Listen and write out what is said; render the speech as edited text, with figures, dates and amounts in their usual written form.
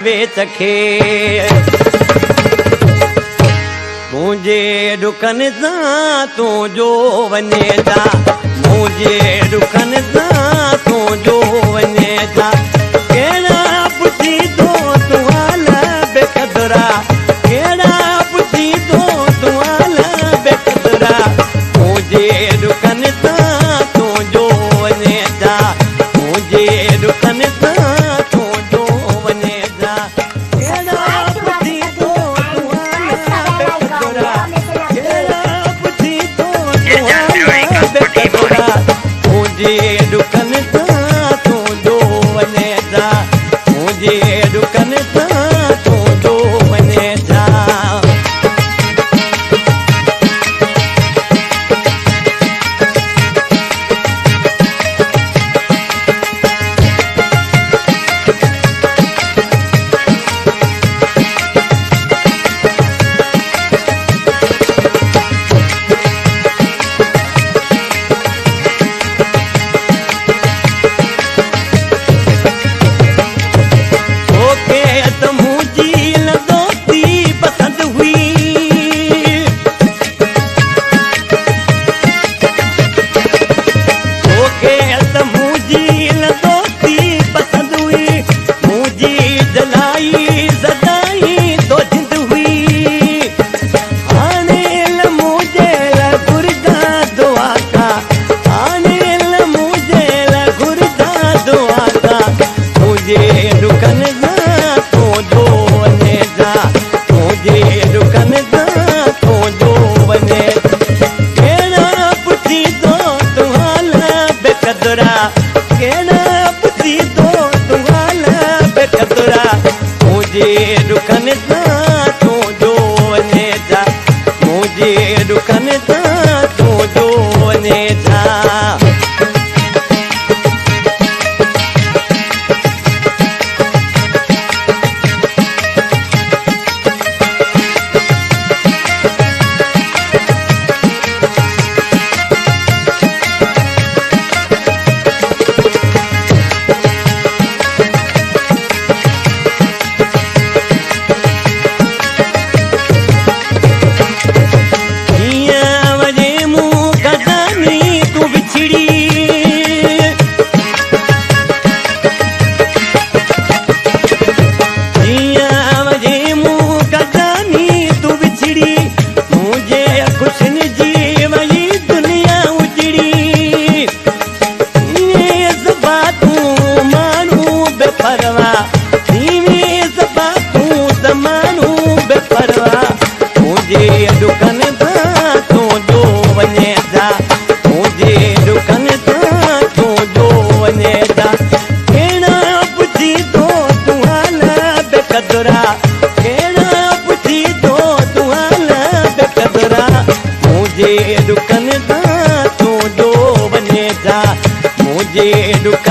सखे मुझे डुकन सां तुंहिंजो वञे था, मुझे डुकन सां तुंहिंजो वञे था। कहिड़ा पुछी तो तूं हाल बेक़दरा, कहिड़ा पुछी तो तूं हाल बेक़दरा। मुझे डुकन सां तुंहिंजो वञे था, मुझे डुकन सां तुंहिंजो वञे था। कहिड़ा पुछी तो तूं हाल बेक़दरा, कहिड़ा पुछी तो तूं हाल बेक़दरा। मुझे डुकन सां तुंहिंजो वञे था, मुझे डुकन सां तुंहिंजो वञे था। ओके त मुंहिंजी न दोस्ती पसंदि हुई, ओके त मुंहिंजी न दोस्ती पसंदि हुई। मुंहिंजी जलाई सदाई तो जिंद हुई। हाणे ल मुंहिंजे लाइ घुरिजा दुआ का, हाणे ल मुंहिंजे लाइ घुरिजा दुआ का। मुंहिंजे डुकन सां तुंहिंजो वञे था, मुंहिंजे डुकन सां तुंहिंजो वञे। कहिड़ा पुछी तो तूं हाल बेक़दरा, कहिड़ा पुछी तो तूं हाल बेक़दरा। मुंहिंजे डुकन सां तुंहिंजो वञे था, मुंहिंजे डुकन सां तुंहिंजो वञे था। हीअं वञे मूं गदानी तूं विछड़ी, हीअं वञे मूं गदानी तूं विछड़ी। मुंहिंजे ख़ुशियुनि जी वई दुनिया उजड़ी। हीअं ज़बा तूं माण्हू बेपरवाह, हीअं ज़बा तूं त माण्हू बेपरवाह। मुंहिंजे डुकन सां तुंहिंजो वञे था, मुंहिंजे डुकन सां तुंहिंजो वञे था। कहिड़ा पुछी तो तूं हाल बेक़दरा, कहिड़ा पुछी तो तूं हाल बेक़दरा। मुंहिंजे डुकन सां तुंहिंजो वञे था, मुंहिंजे डुकन